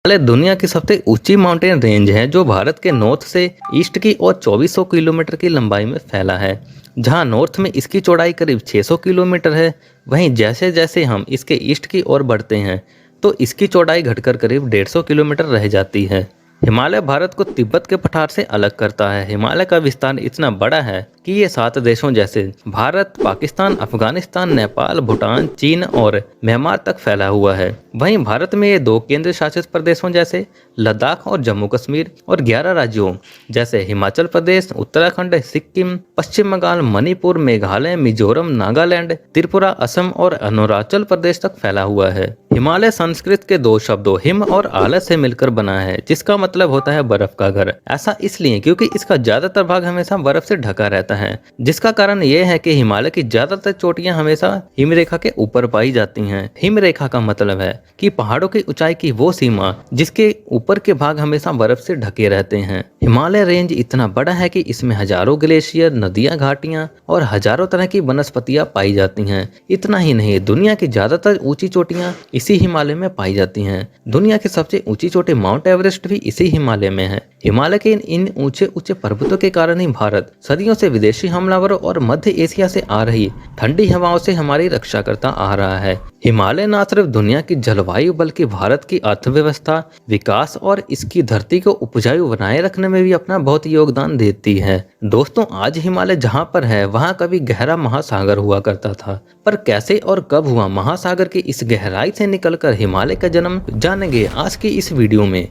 हिमालय दुनिया की सबसे ऊंची माउंटेन रेंज है जो भारत के नॉर्थ से ईस्ट की ओर 2400 किलोमीटर की लंबाई में फैला है। जहां नॉर्थ में इसकी चौड़ाई करीब 600 किलोमीटर है, वहीं जैसे जैसे हम इसके ईस्ट की ओर बढ़ते हैं तो इसकी चौड़ाई घटकर करीब 150 किलोमीटर रह जाती है। हिमालय भारत को तिब्बत के पठार से अलग करता है। हिमालय का विस्तार इतना बड़ा है कि ये 7 देशों जैसे भारत, पाकिस्तान, अफगानिस्तान, नेपाल, भूटान, चीन और म्यांमार तक फैला हुआ है। वहीं भारत में ये 2 केंद्र शासित प्रदेशों जैसे लद्दाख और जम्मू कश्मीर और 11 राज्यों जैसे हिमाचल प्रदेश, उत्तराखंड, सिक्किम, पश्चिम बंगाल, मणिपुर, मेघालय, मिजोरम, नागालैंड, त्रिपुरा, असम और अरुणाचल प्रदेश तक फैला हुआ है। हिमालय संस्कृत के 2 शब्दों हिम और आलय से मिलकर बना है, जिसका मतलब होता है बर्फ का घर। ऐसा इसलिए क्योंकि इसका ज्यादातर भाग हमेशा बर्फ से ढका रहता है, जिसका कारण यह है कि हिमालय की ज्यादातर चोटियां हमेशा हिमरेखा के ऊपर पाई जाती हैं। हिमरेखा का मतलब है कि पहाड़ों की ऊंचाई की वो सीमा जिसके ऊपर के भाग हमेशा बर्फ से ढके रहते हैं। हिमालय रेंज इतना बड़ा है कि इसमें हजारों ग्लेशियर, नदियां, घाटियां और हजारों तरह की वनस्पतियां पाई जाती हैं। इतना ही नहीं, दुनिया की ज्यादातर ऊंची चोटियां इसी हिमालय में पाई जाती हैं। दुनिया की सबसे ऊंची चोटी माउंट एवरेस्ट भी इसी हिमालय में है। हिमालय के इन ऊंचे ऊंचे पर्वतों के कारण ही भारत सदियों से विदेशी हमलावरों और मध्य एशिया से आ रही ठंडी हवाओं से हमारी रक्षा करता आ रहा है। हिमालय न सिर्फ दुनिया की जलवायु बल्कि भारत की अर्थव्यवस्था, विकास और इसकी धरती को उपजाऊ बनाए रखने में भी अपना बहुत योगदान देती है। दोस्तों, आज हिमालय जहाँ पर है वहाँ कभी गहरा महासागर हुआ करता था, पर कैसे और कब हुआ, महासागर की इस गहराई से निकलकर हिमालय का जन्म जानेंगे आज की इस वीडियो में।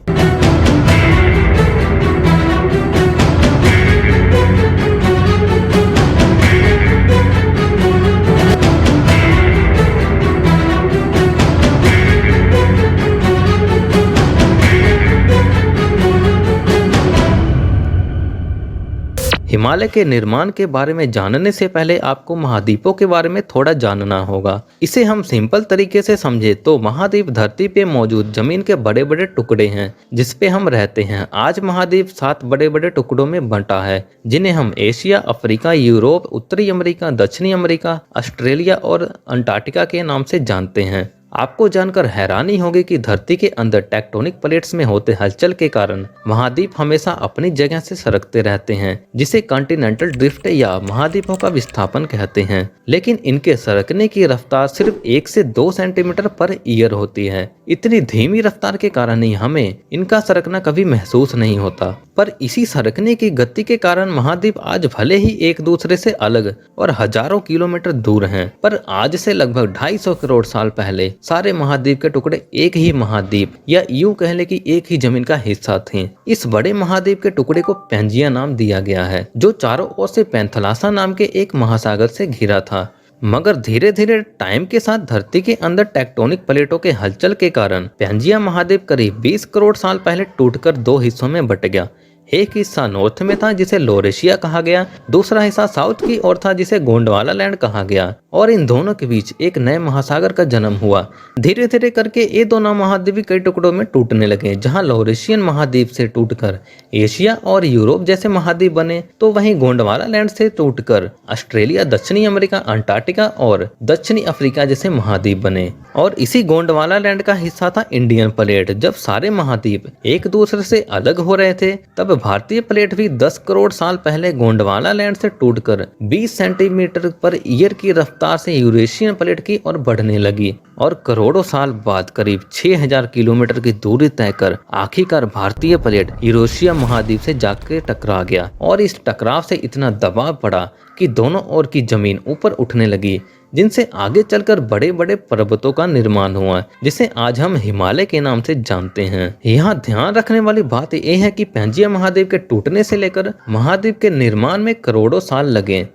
हिमालय के निर्माण के बारे में जानने से पहले आपको महाद्वीपों के बारे में थोड़ा जानना होगा। इसे हम सिंपल तरीके से समझे तो महाद्वीप धरती पे मौजूद जमीन के बड़े बड़े टुकड़े हैं जिस पे हम रहते हैं। आज महाद्वीप 7 बड़े बड़े टुकड़ों में बंटा है, जिन्हें हम एशिया, अफ्रीका, यूरोप, उत्तरी अमेरिका, दक्षिणी अमेरिका, ऑस्ट्रेलिया और अंटार्कटिका के नाम से जानते हैं। आपको जानकर हैरानी होगी कि धरती के अंदर टेक्टोनिक प्लेट्स में होते हलचल के कारण महाद्वीप हमेशा अपनी जगह से सरकते रहते हैं, जिसे कॉन्टिनेंटल ड्रिफ्ट या महाद्वीपों का विस्थापन कहते हैं। लेकिन इनके सरकने की रफ्तार सिर्फ 1 से 2 सेंटीमीटर पर ईयर होती है। इतनी धीमी रफ्तार के कारण ही हमें इनका सरकना कभी महसूस नहीं होता। पर इसी सरकने की गति के कारण महाद्वीप आज भले ही एक दूसरे से अलग और हजारों किलोमीटर दूर हैं, पर आज से लगभग 250 करोड़ साल पहले सारे महाद्वीप के टुकड़े एक ही महाद्वीप या यूं कह ले कि एक ही जमीन का हिस्सा थे। इस बड़े महाद्वीप के टुकड़े को पैंजिया नाम दिया गया है, जो चारों ओर से पैंथलासा नाम के एक महासागर से घिरा था। मगर धीरे धीरे टाइम के साथ धरती के अंदर टेक्टोनिक प्लेटों के हलचल के कारण पैंजिया महाद्वीप करीब 20 करोड़ साल पहले टूटकर 2 हिस्सों में बट गया। एक हिस्सा नॉर्थ में था जिसे लोरेशिया कहा गया, दूसरा हिस्सा साउथ की ओर था जिसे गोंडवाना लैंड कहा गया, और इन दोनों के बीच एक नए महासागर का जन्म हुआ। धीरे धीरे करके ये दोनों महाद्वीप कई टुकड़ों में टूटने लगे। जहां लोरेशियन महाद्वीप से टूटकर एशिया और यूरोप जैसे महाद्वीप बने, तो वहीं गोंडवाना लैंड से टूटकर ऑस्ट्रेलिया, दक्षिणी अमेरिका, अंटार्कटिका और दक्षिणी अफ्रीका जैसे महाद्वीप बने। और इसी गोंडवाना लैंड का हिस्सा था इंडियन प्लेट। जब सारे महाद्वीप एक दूसरे से अलग हो रहे थे, तब भारतीय प्लेट भी 10 करोड़ साल पहले गोंडवाना लैंड से टूटकर 20 सेंटीमीटर पर ईयर की रफ्तार से यूरेशियन प्लेट की ओर बढ़ने लगी, और करोड़ों साल बाद करीब 6000 किलोमीटर की दूरी तय कर आखिरकार भारतीय प्लेट यूरेशिया महाद्वीप से जाकर टकरा गया। और इस टकराव से इतना दबाव पड़ा कि दोनों ओर की जमीन ऊपर उठने लगी, जिनसे आगे चलकर बड़े बड़े पर्वतों का निर्माण हुआ, जिसे आज हम हिमालय के नाम से जानते हैं। यहाँ ध्यान रखने वाली बात यह है कि पैंजिया महाद्वीप के टूटने से लेकर महाद्वीप के निर्माण में करोड़ों साल लगे।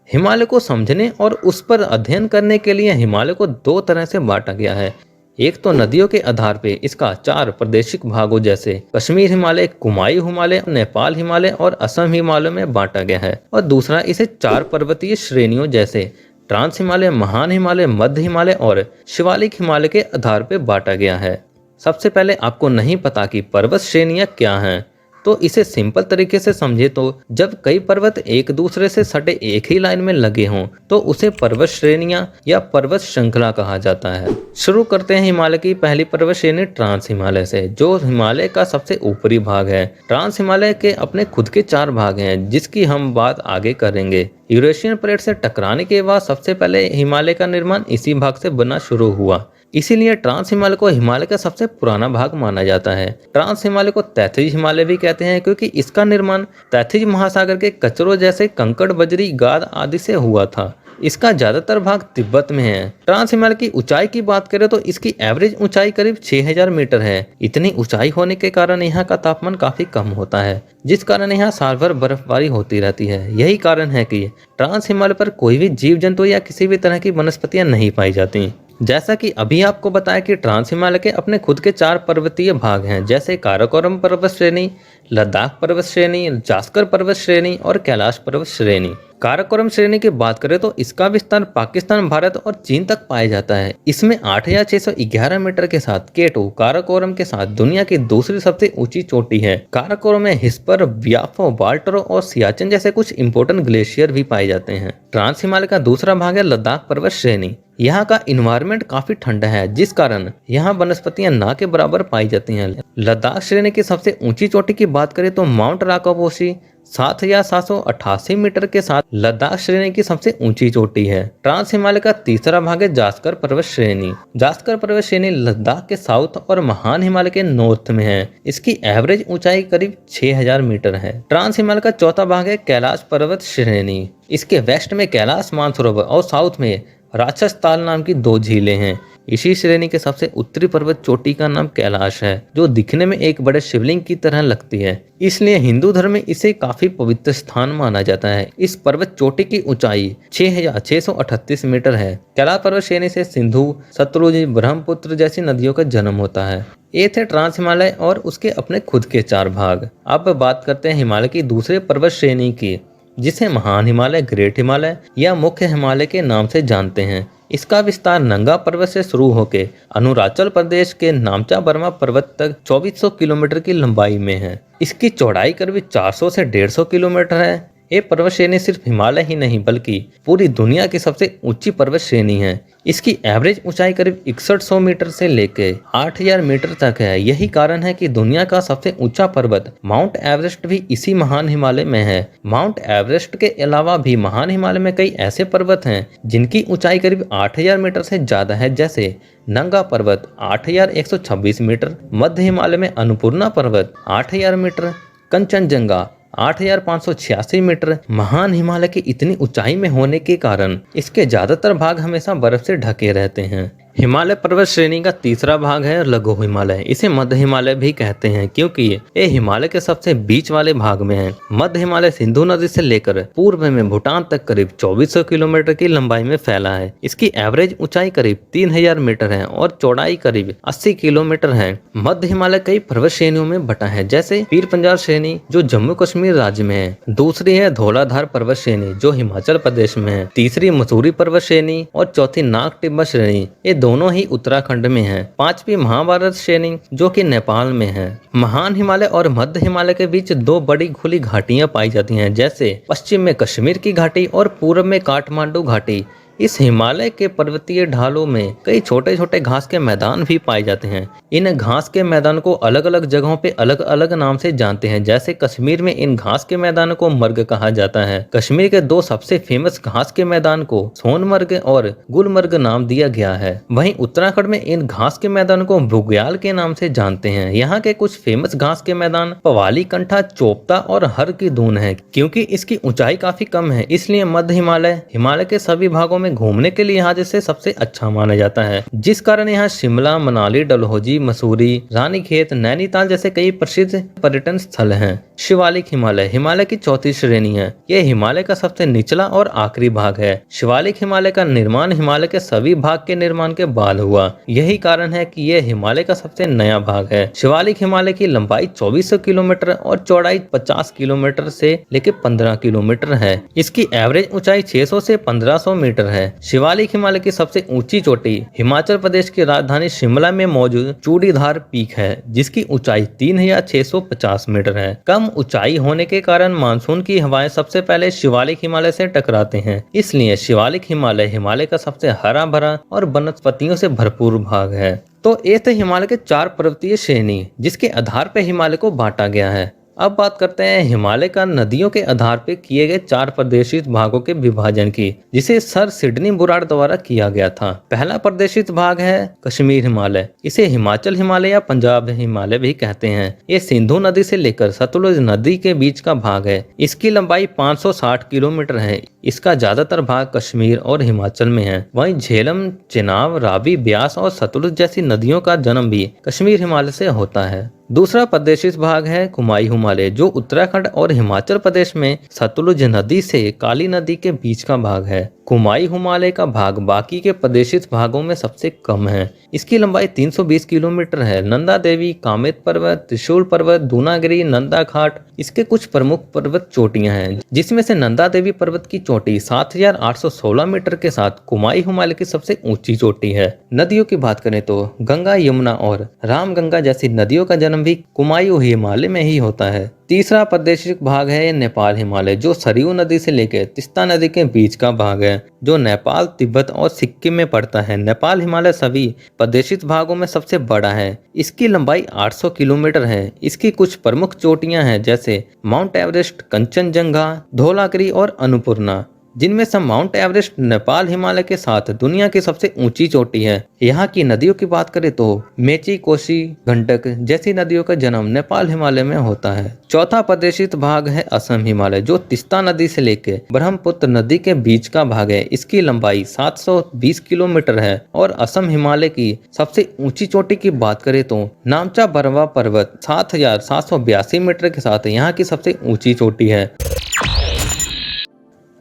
हिमालय को समझने और उस पर अध्ययन करने के लिए हिमालय को 2 तरह से बांटा गया है। एक तो नदियों के आधार पे इसका 4 प्रादेशिक भागों जैसे कश्मीर हिमालय, कुमायूं हिमालय, नेपाल हिमालय और असम हिमालय में बांटा गया है, और दूसरा इसे 4 पर्वतीय श्रेणियों जैसे ट्रांस हिमालय, महान हिमालय, मध्य हिमालय और शिवालिक हिमालय के आधार पर बांटा गया है। सबसे पहले आपको नहीं पता कि पर्वत श्रेणियां क्या हैं, तो इसे सिंपल तरीके से समझे तो जब कई पर्वत एक दूसरे से सटे एक ही लाइन में लगे हों तो उसे पर्वत श्रेणियां या पर्वत श्रृंखला कहा जाता है। शुरू करते हैं हिमालय की पहली पर्वत श्रेणी ट्रांस हिमालय से, जो हिमालय का सबसे ऊपरी भाग है। ट्रांस हिमालय के अपने खुद के 4 भाग हैं जिसकी हम बात आगे करेंगे। यूरेशियन प्लेट से टकराने के बाद सबसे पहले हिमालय का निर्माण इसी भाग से बनना शुरू हुआ, इसीलिए ट्रांस हिमालय को हिमालय का सबसे पुराना भाग माना जाता है। ट्रांस हिमालय को तैथिज हिमालय भी कहते हैं क्योंकि इसका निर्माण तैथिज महासागर के कचरों जैसे कंकड़, बजरी, गाद आदि से हुआ था। इसका ज्यादातर भाग तिब्बत में है। ट्रांस हिमालय की ऊंचाई की बात करें तो इसकी एवरेज ऊंचाई करीब 6000 मीटर है। इतनी ऊंचाई होने के कारण यहाँ का तापमान काफी कम होता है, जिस कारण यहाँ साल भर बर्फबारी होती रहती है। यही कारण है कि ट्रांस हिमालय पर कोई भी जीव जंतु या किसी भी तरह की वनस्पतियां नहीं पाई जाती। जैसा कि अभी आपको बताया कि ट्रांस हिमालय के अपने खुद के 4 पर्वतीय भाग हैं, जैसे काराकोरम पर्वत श्रेणी, लद्दाख पर्वत श्रेणी, जास्कर पर्वत श्रेणी और कैलाश पर्वत श्रेणी। काराकोरम श्रेणी की बात करें तो इसका विस्तार पाकिस्तान, भारत और चीन तक पाया जाता है। इसमें 8611 मीटर के साथ K2 काराकोरम के साथ दुनिया की दूसरी सबसे ऊंची चोटी है। काराकोरम में हिस्पर, ब्याफो, बाल्टरो और सियाचिन जैसे कुछ इंपोर्टेंट ग्लेशियर भी पाए जाते हैं। ट्रांस हिमालय का दूसरा भाग है लद्दाख पर्वत श्रेणी। यहाँ का इन्वायरमेंट काफी ठंडा है, जिस कारण यहाँ वनस्पतियां ना के बराबर पाई जाती हैं। लद्दाख श्रेणी की सबसे ऊंची चोटी की बात करें तो माउंट राकापोशी 7788 मीटर के साथ लद्दाख श्रेणी की सबसे ऊंची चोटी है। ट्रांस हिमालय का तीसरा भाग है जास्कर पर्वत श्रेणी। जास्कर पर्वत श्रेणी लद्दाख के साउथ और महान हिमालय के नॉर्थ में है। इसकी एवरेज ऊंचाई करीब 6000 मीटर है। ट्रांस हिमालय का चौथा भाग है कैलाश पर्वत श्रेणी। इसके वेस्ट में कैलाश मानसरोवर और साउथ में राक्षस ताल नाम की 2 झीलें हैं। इसी श्रेणी के सबसे उत्तरी पर्वत चोटी का नाम कैलाश है, जो दिखने में एक बड़े शिवलिंग की तरह लगती है, इसलिए हिंदू धर्म में इसे काफी पवित्र स्थान माना जाता है। इस पर्वत चोटी की ऊंचाई 6638 मीटर है। कैलाश पर्वत श्रेणी से सिंधु, सतलुज, ब्रह्मपुत्र जैसी नदियों का जन्म होता है। ये थे ट्रांस हिमालय और उसके अपने खुद के 4 भाग। अब बात करते हैं हिमालय की दूसरे पर्वत श्रेणी की, जिसे महान हिमालय, ग्रेट हिमालय या मुख्य हिमालय के नाम से जानते हैं। इसका विस्तार नंगा पर्वत से शुरू होकर अरुणाचल प्रदेश के नामचा बर्मा पर्वत तक 2400 किलोमीटर की लंबाई में है। इसकी चौड़ाई करीब 400 से 150 किलोमीटर है। ये पर्वत श्रेणी सिर्फ हिमालय ही नहीं बल्कि पूरी दुनिया की सबसे ऊंची पर्वत श्रेणी है। इसकी एवरेज ऊंचाई करीब 6100 मीटर से लेकर 8000 मीटर तक है। यही कारण है कि दुनिया का सबसे ऊंचा पर्वत माउंट एवरेस्ट भी इसी महान हिमालय में है। माउंट एवरेस्ट के अलावा भी महान हिमालय में कई ऐसे पर्वत हैं जिनकी ऊंचाई करीब 8000 मीटर से ज्यादा है, जैसे नंगा पर्वत 8126 मीटर, मध्य हिमालय में अन्नपूर्णा पर्वत 8000 मीटर, कंचनजंगा 8586 मीटर। महान हिमालय की इतनी ऊंचाई में होने के कारण इसके ज्यादातर भाग हमेशा बर्फ से ढके रहते हैं। हिमालय पर्वत श्रेणी का तीसरा भाग है लघु हिमालय। इसे मध्य हिमालय भी कहते हैं क्योंकि ये हिमालय के सबसे बीच वाले भाग में है। मध्य हिमालय सिंधु नदी से लेकर पूर्व में भूटान तक करीब 2400 किलोमीटर की लंबाई में फैला है। इसकी एवरेज ऊंचाई करीब 3000 मीटर है और चौड़ाई करीब 80 किलोमीटर है। मध्य हिमालय कई पर्वत श्रेणियों में बटा है, जैसे पीर पंजाल श्रेणी जो जम्मू कश्मीर राज्य में है। दूसरी है धौलाधार पर्वत श्रेणी जो हिमाचल प्रदेश में है। तीसरी मसूरी पर्वत श्रेणी और चौथी नाग टिब्बत श्रेणी, ये दोनों ही उत्तराखंड में है। पांचवी महाभारत श्रेणी जो कि नेपाल में है। महान हिमालय और मध्य हिमालय के बीच 2 बड़ी खुली घाटियां पाई जाती हैं, जैसे पश्चिम में कश्मीर की घाटी और पूर्व में काठमांडू घाटी। इस हिमालय के पर्वतीय ढालों में कई छोटे छोटे घास के मैदान भी पाए जाते हैं। इन घास के मैदान को अलग अलग जगहों पे अलग अलग नाम से जानते हैं, जैसे कश्मीर में इन घास के मैदान को मर्ग कहा जाता है। कश्मीर के 2 सबसे फेमस घास के मैदान को सोनमर्ग और गुलमर्ग नाम दिया गया है। वहीं उत्तराखंड में इन घास के मैदान को बुग्याल के नाम से जानते हैं। यहाँ के कुछ फेमस घास के मैदान पवाली कंठा, चोपता और हर की दून है। क्योंकि इसकी ऊंचाई काफी कम है, इसलिए मध्य हिमालय के सभी भागों में घूमने के लिए यहाँ जैसे सबसे अच्छा माना जाता है, जिस कारण यहाँ शिमला, मनाली, डलहौजी, मसूरी, रानीखेत, नैनीताल जैसे कई प्रसिद्ध पर्यटन स्थल हैं। शिवालिक हिमालय हिमालय की चौथी श्रेणी है। यह हिमालय का सबसे निचला और आखिरी भाग है। शिवालिक हिमालय का निर्माण हिमालय के सभी भाग के निर्माण के बाद हुआ। यही कारण है कि यह हिमालय का सबसे नया भाग है। शिवालिक हिमालय की लंबाई 2400 किलोमीटर और चौड़ाई 50 किलोमीटर से लेकर 15 किलोमीटर है। इसकी एवरेज ऊंचाई 600 से 1500 मीटर है। शिवालिक हिमालय की सबसे ऊंची चोटी हिमाचल प्रदेश की राजधानी शिमला में मौजूद चूड़ीदार पीक है, जिसकी ऊंचाई 3650 मीटर है। कम ऊंचाई होने के कारण मानसून की हवाएं सबसे पहले शिवालिक हिमालय से टकराते हैं, इसलिए शिवालिक हिमालय हिमालय का सबसे हरा भरा और वनस्पतियों से भरपूर भाग है। तो ये थे हिमालय के 4 पर्वतीय श्रेणी, जिसके आधार पर हिमालय को बांटा गया है। अब बात करते हैं हिमालय का नदियों के आधार पर किए गए 4 प्रदेशित भागों के विभाजन की, जिसे सर सिडनी बुराड़ द्वारा किया गया था। पहला प्रदेशित भाग है कश्मीर हिमालय। इसे हिमाचल हिमालय या पंजाब हिमालय भी कहते हैं। ये सिंधु नदी से लेकर सतलुज नदी के बीच का भाग है। इसकी लंबाई 560 किलोमीटर है। इसका ज्यादातर भाग कश्मीर और हिमाचल में है। वहीं झेलम, चिनाब, रावी, ब्यास और सतलुज जैसी नदियों का जन्म भी कश्मीर हिमालय से होता है। दूसरा प्रदेशित भाग है कुमाई हिमालय, जो उत्तराखंड और हिमाचल प्रदेश में सतलुज नदी से काली नदी के बीच का भाग है। कुमाई हिमालय का भाग बाकी के प्रदेशित भागों में सबसे कम है। इसकी लंबाई 320 किलोमीटर है। नंदा देवी, कामेत पर्वत, त्रिशूल पर्वत, दूनागिरी, नंदा घाट इसके कुछ प्रमुख पर्वत चोटियां हैं, जिसमें से नंदा देवी पर्वत की चोटी 7816 मीटर के साथ कुमाई हिमालय की सबसे ऊंची चोटी है। नदियों की बात करें तो गंगा, यमुना और रामगंगा जैसी नदियों का जन्म भी कुमाई हिमालय में ही होता है। तीसरा प्रदेशित भाग है नेपाल हिमालय, जो सरयू नदी से लेकर तीस्ता नदी के बीच का भाग है, जो नेपाल, तिब्बत और सिक्किम में पड़ता है। नेपाल हिमालय सभी प्रदेशित भागों में सबसे बड़ा है। इसकी लंबाई 800 किलोमीटर है। इसकी कुछ प्रमुख चोटियां हैं, जैसे माउंट एवरेस्ट, कंचनजंगा, धौलागिरी और अन्नपूर्णा, जिनमें से माउंट एवरेस्ट नेपाल हिमालय के साथ दुनिया की सबसे ऊंची चोटी है। यहाँ की नदियों की बात करें तो मेची, कोसी, गंडक जैसी नदियों का जन्म नेपाल हिमालय में होता है। चौथा प्रदेशित भाग है असम हिमालय, जो तीस्ता नदी से लेकर ब्रह्मपुत्र नदी के बीच का भाग है। इसकी लंबाई 720 किलोमीटर है। और असम हिमालय की सबसे ऊंची चोटी की बात करें तो नामचा बरवा पर्वत 7782 मीटर के साथ यहाँ की सबसे ऊंची चोटी है।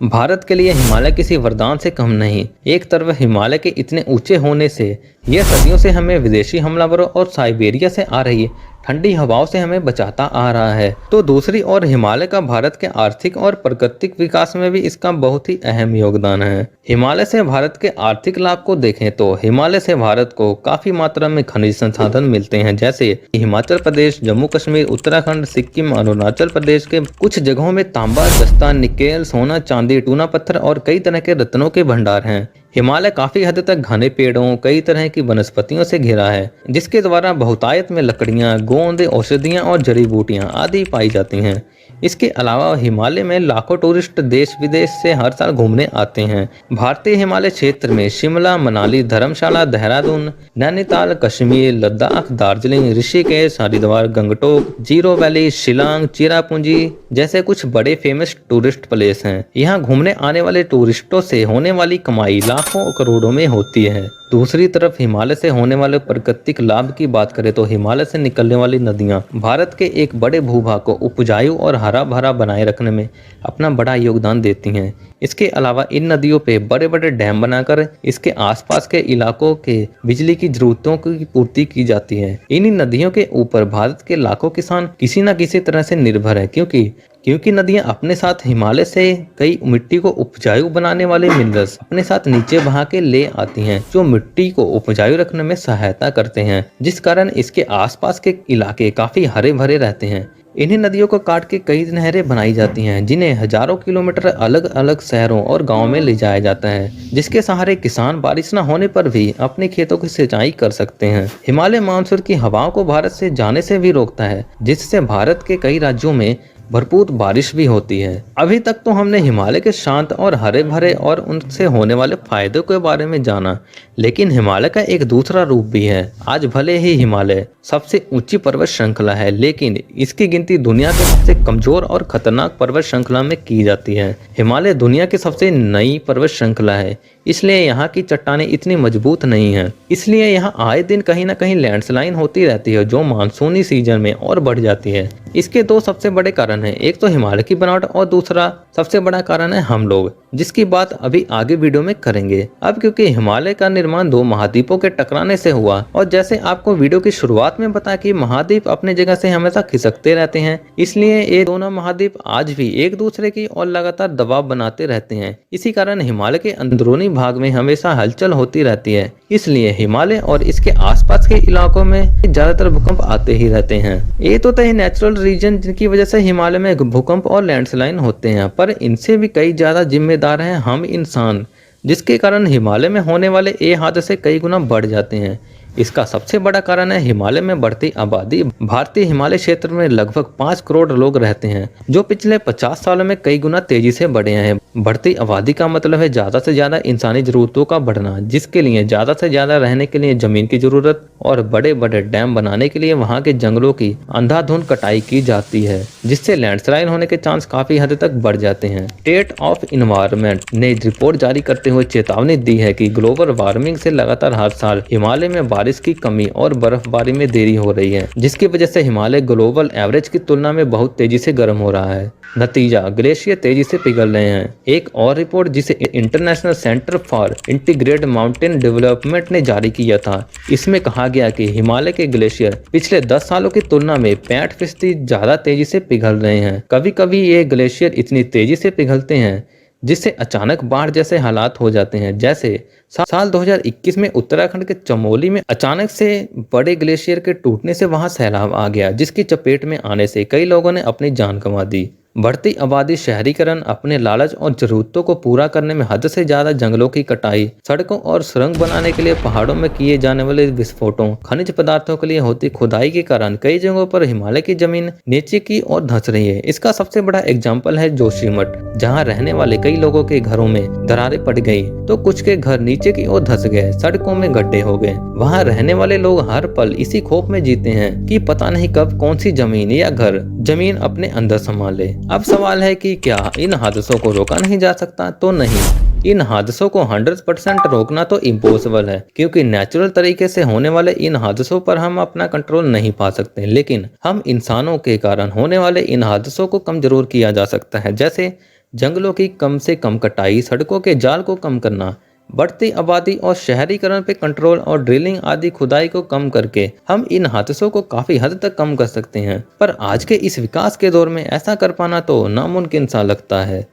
भारत के लिए हिमालय किसी वरदान से कम नहीं। एक तरफ हिमालय के इतने ऊंचे होने से यह सदियों से हमें विदेशी हमलावरों और साइबेरिया से आ रही ठंडी हवाओं से हमें बचाता आ रहा है, तो दूसरी ओर हिमालय का भारत के आर्थिक और प्राकृतिक विकास में भी इसका बहुत ही अहम योगदान है। हिमालय से भारत के आर्थिक लाभ को देखें तो हिमालय से भारत को काफी मात्रा में खनिज संसाधन मिलते हैं, जैसे हिमाचल प्रदेश, जम्मू कश्मीर, उत्तराखंड, सिक्किम, अरुणाचल प्रदेश के कुछ जगहों में तांबा, दस्ता, निकेल, सोना, चांदी, टूना पत्थर और कई तरह के रत्नों के भंडार हैं। हिमालय काफी हद तक घने पेड़ों, कई तरह की वनस्पतियों से घिरा है, जिसके द्वारा बहुतायत में लकड़ियां, गोंद, औषधियां और जड़ी बूटियां आदि पाई जाती हैं। इसके अलावा हिमालय में लाखों टूरिस्ट देश विदेश से हर साल घूमने आते हैं। भारतीय हिमालय क्षेत्र में शिमला, मनाली, धर्मशाला, देहरादून, नैनीताल, कश्मीर, लद्दाख, दार्जिलिंग, ऋषिकेश, हरिद्वार, गंगटोक, जीरो वैली, शिलांग, चिरापुंजी जैसे कुछ बड़े फेमस टूरिस्ट प्लेस हैं। यहाँ घूमने आने वाले टूरिस्टों से होने वाली कमाई लाखों करोड़ों में होती है। दूसरी तरफ हिमालय से होने वाले प्राकृतिक लाभ की बात करें तो हिमालय से निकलने वाली नदियां भारत के एक बड़े भूभाग को उपजाऊ और हरा भरा बनाए रखने में अपना बड़ा योगदान देती हैं। इसके अलावा इन नदियों पे बड़े बड़े डैम बनाकर इसके आसपास के इलाकों के बिजली की जरूरतों की पूर्ति की जाती है। इन्हीं नदियों के ऊपर भारत के लाखों किसान किसी न किसी तरह से निर्भर है, क्योंकि नदियां अपने साथ हिमालय से कई मिट्टी को उपजाऊ बनाने वाले मिनरल्स अपने साथ नीचे बहा के ले आती हैं, जो मिट्टी को उपजाऊ रखने में सहायता करते हैं, जिस कारण इसके आसपास के इलाके काफी हरे भरे रहते हैं। इन्हीं नदियों को काट के कई नहरें बनाई जाती हैं, जिन्हें हजारों किलोमीटर अलग अलग शहरों और गांवों में ले जाया जाता है, जिसके सहारे किसान बारिश न होने पर भी अपने खेतों की सिंचाई कर सकते हैं। हिमालय मानसून की हवाओं को भारत से जाने से भी रोकता है, जिससे भारत के कई राज्यों में भरपूर बारिश भी होती है। अभी तक तो हमने हिमालय के शांत और हरे भरे और उनसे होने वाले फायदों के बारे में जाना, लेकिन हिमालय का एक दूसरा रूप भी है। आज भले ही हिमालय सबसे ऊंची पर्वत श्रृंखला है, लेकिन इसकी गिनती दुनिया के सबसे कमजोर और खतरनाक पर्वत श्रृंखला में की जाती है। हिमालय दुनिया की सबसे नई पर्वत श्रृंखला है, इसलिए यहाँ की चट्टानें इतनी मजबूत नहीं है। इसलिए यहाँ आए दिन कहीं ना कहीं लैंडस्लाइड होती रहती है, जो मानसूनी सीजन में और बढ़ जाती है। इसके दो सबसे बड़े कारण हैं, एक तो हिमालय की बनावट और दूसरा सबसे बड़ा कारण है हम लोग, जिसकी बात अभी आगे वीडियो में करेंगे। अब क्योंकि हिमालय का निर्माण दो महाद्वीपों के टकराने से हुआ, और जैसे आपको वीडियो की शुरुआत में बताया कि महाद्वीप अपने जगह से हमेशा खिसकते रहते हैं, इसलिए ये दोनों महाद्वीप आज भी एक दूसरे की और लगातार दबाव बनाते रहते हैं। इसी कारण हिमालय के अंदरूनी भाग में हमेशा हलचल होती रहती है, इसलिए हिमालय और इसके आसपास के इलाकों में ज्यादातर भूकंप आते ही रहते हैं। ये तो तय नेचुरल रीजन जिनकी वजह से हिमालय में भूकंप और लैंडस्लाइड होते हैं, पर इनसे भी कई ज्यादा जिम्मेदार हैं हम इंसान, जिसके कारण हिमालय में होने वाले ये हादसे कई गुना बढ़ जाते हैं। इसका सबसे बड़ा कारण है हिमालय में बढ़ती आबादी। भारतीय हिमालय क्षेत्र में लगभग 5 करोड़ लोग रहते हैं, जो पिछले 50 सालों में कई गुना तेजी से बढ़े हैं। बढ़ती आबादी का मतलब है ज्यादा से ज्यादा इंसानी जरूरतों का बढ़ना, जिसके लिए ज्यादा से ज्यादा रहने के लिए जमीन की जरूरत और बड़े बड़े डैम बनाने के लिए वहाँ के जंगलों की अंधाधुंध कटाई की जाती है, जिससे लैंडस्लाइड होने के चांस काफी हद तक बढ़ जाते हैं। स्टेट ऑफ इन्वायरमेंट ने रिपोर्ट जारी करते हुए चेतावनी दी है कि ग्लोबल वार्मिंग से लगातार हर साल हिमालय में बारिश की कमी और बर्फबारी में देरी हो रही है, जिसकी वजह से हिमालय ग्लोबल एवरेज की तुलना में बहुत तेजी से गर्म हो रहा है। नतीजा, ग्लेशियर तेजी से पिघल रहे हैं। एक और रिपोर्ट जिसे international centre for integrated mountain development ने जारी किया था, इसमें कहा गया कि हिमालय के ग्लेशियर पिछले 10 सालों की तुलना में 65% ज्यादा तेजी से पिघल रहे हैं। कभी कभी ये ग्लेशियर इतनी तेजी से पिघलते हैं जिससे अचानक बाढ़ जैसे हालात हो जाते हैं। जैसे साल 2021 में उत्तराखंड के चमोली में अचानक से बड़े ग्लेशियर के टूटने से वहां सैलाब आ गया, जिसकी चपेट में आने से कई लोगों ने अपनी जान गंवा दी। बढ़ती आबादी, शहरीकरण, अपने लालच और जरूरतों को पूरा करने में हद से ज्यादा जंगलों की कटाई, सड़कों और सुरंग बनाने के लिए पहाड़ों में किए जाने वाले विस्फोटों, खनिज पदार्थों के लिए होती खुदाई के कारण कई जगहों पर हिमालय की जमीन नीचे की ओर धंस रही है। इसका सबसे बड़ा एग्जाम्पल है जोशीमठ, जहाँ रहने वाले कई लोगों के घरों में दरारें पड़ गई तो कुछ के घर नीचे की ओर धंस गए, सड़कों में गड्ढे हो गए। वहाँ रहने वाले लोग हर पल इसी खौफ में जीते हैं कि पता नहीं कब कौन सी जमीन या घर जमीन अपने अंदर संभाले। अब सवाल है कि क्या इन हादसों को रोका नहीं जा सकता? तो नहीं, इन हादसों को 100% रोकना तो इम्पॉसिबल है, क्योंकि नेचुरल तरीके से होने वाले इन हादसों पर हम अपना कंट्रोल नहीं पा सकते, लेकिन हम इंसानों के कारण होने वाले इन हादसों को कम जरूर किया जा सकता है। जैसे जंगलों की कम से कम कटाई, सड़कों के जाल को कम करना, बढ़ती आबादी और शहरीकरण पे कंट्रोल और ड्रिलिंग आदि खुदाई को कम करके हम इन हादसों को काफी हद तक कम कर सकते हैं। पर आज के इस विकास के दौर में ऐसा कर पाना तो नामुमकिन सा लगता है।